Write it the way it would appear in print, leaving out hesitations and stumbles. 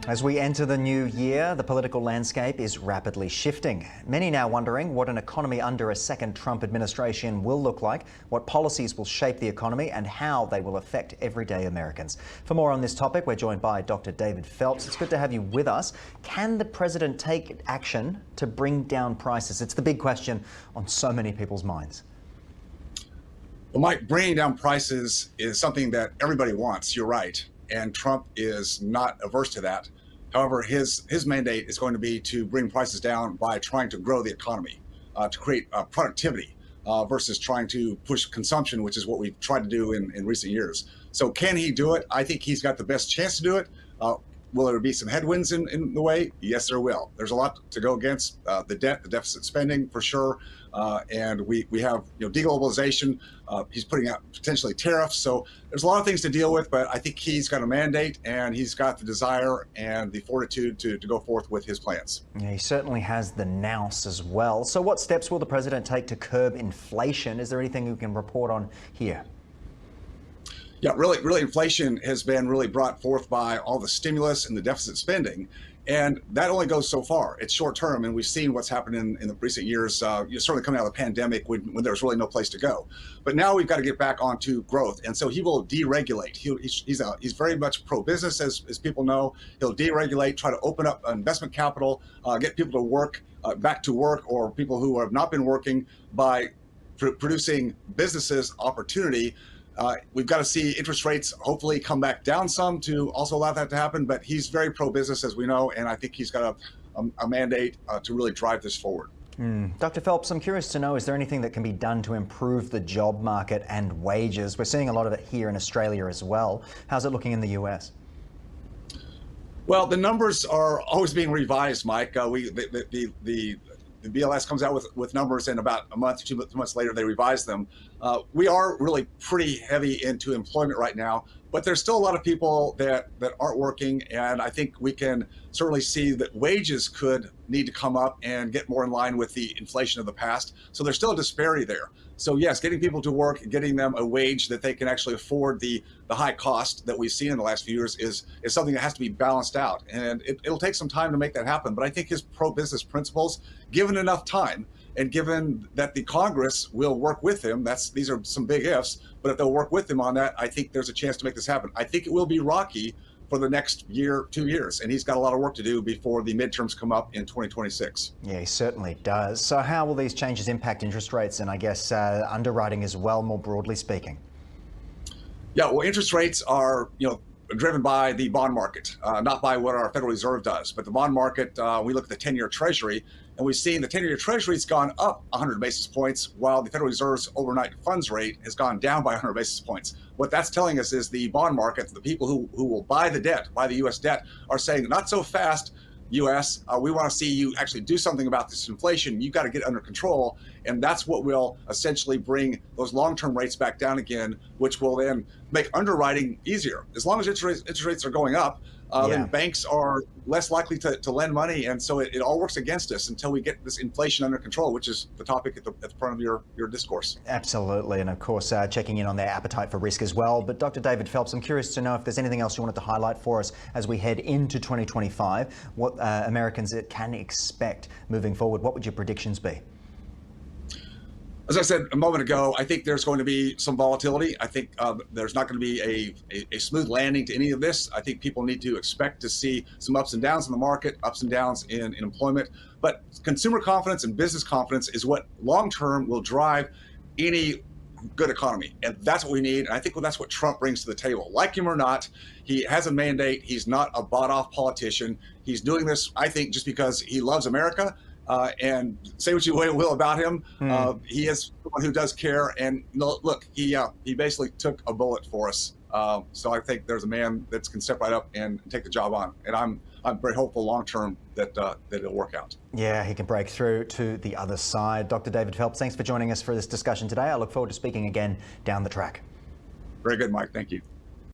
As we enter the new year, the political landscape is rapidly shifting. Many now wondering what an economy under a second Trump administration will look like, what policies will shape the economy and how they will affect everyday Americans. For more on this topic, we're joined by Dr. David Phelps. It's good to have you with us. Can the president take action to bring down prices? It's the big question on so many people's minds. Well, Mike, bringing down prices is something that everybody wants. You're right. And Trump is not averse to that. However, his mandate is going to be to bring prices down by trying to grow the economy, to create productivity versus trying to push consumption, which is what we've tried to do in recent years. So can he do it? I think he's got the best chance to do it. Will there be some headwinds in the way? Yes, there will. There's a lot to go against, the debt, the deficit spending for sure. And we have deglobalization. He's putting out potentially tariffs. So there's a lot of things to deal with, but I think he's got a mandate and he's got the desire and the fortitude to go forth with his plans. Yeah, he certainly has the nous as well. So what steps will the president take to curb inflation? Is there anything you can report on here? Yeah, really, inflation has been really brought forth by all the stimulus and the deficit spending. And that only goes so far. It's short term, and we've seen what's happened in the recent years, certainly coming out of the pandemic when there was really no place to go. But now we've got to get back onto growth. And so he will deregulate. He's very much pro-business, as people know. He'll deregulate, try to open up investment capital, get people to work, back to work, or people who have not been working by producing businesses opportunity. We've got to see interest rates hopefully come back down some to also allow that to happen. But he's very pro-business, as we know, and I think he's got a mandate to really drive this forward. Dr. Phelps, I'm curious to know, is there anything that can be done to improve the job market and wages? We're seeing a lot of it here in Australia as well. How's it looking in the US? Well, the numbers are always being revised, Mike. The BLS comes out with numbers, and about a month, 2 months later, they revise them. We are really pretty heavy into employment right now, but there's still a lot of people that aren't working, and I think we can certainly see that wages could need to come up and get more in line with the inflation of the past. So there's still a disparity there. So yes, getting people to work, getting them a wage that they can actually afford the high cost that we've seen in the last few years is something that has to be balanced out. And it'll take some time to make that happen. But I think his pro-business principles, given enough time, and given that the Congress will work with him, these are some big ifs, but if they'll work with him on that, I think there's a chance to make this happen. I think it will be rocky for the next year, 2 years, and he's got a lot of work to do before the midterms come up in 2026. Yeah, he certainly does. So how will these changes impact interest rates and I guess underwriting as well, more broadly speaking? Yeah, well, interest rates are, driven by the bond market, not by what our Federal Reserve does. But the bond market, we look at the 10-year Treasury, and we've seen the 10-year Treasury's gone up 100 basis points, while the Federal Reserve's overnight funds rate has gone down by 100 basis points. What that's telling us is the bond market, the people who will buy the debt, buy the U.S. debt, are saying, not so fast, U.S., we want to see you actually do something about this inflation. You've got to get under control. And that's what will essentially bring those long-term rates back down again, which will then make underwriting easier. As long as interest rates are going up, then banks are less likely to lend money. And so it all works against us until we get this inflation under control, which is the topic at the front of your discourse. Absolutely. And of course, checking in on their appetite for risk as well. But Dr. David Phelps, I'm curious to know if there's anything else you wanted to highlight for us as we head into 2025, what Americans can expect moving forward. What would your predictions be? As I said a moment ago, I think there's going to be some volatility. I think there's not going to be a smooth landing to any of this. I think people need to expect to see some ups and downs in the market, ups and downs in employment. But consumer confidence and business confidence is what long-term will drive any good economy. And that's what we need. And I think that's what Trump brings to the table. Like him or not, he has a mandate. He's not a bought-off politician. He's doing this, I think, just because he loves America. And say what you will about him, he is someone who does care. And look, he basically took a bullet for us. So I think there's a man that can step right up and take the job on. And I'm very hopeful long term that it'll work out. Yeah, he can break through to the other side. Dr. David Phelps, thanks for joining us for this discussion today. I look forward to speaking again down the track. Very good, Mike. Thank you.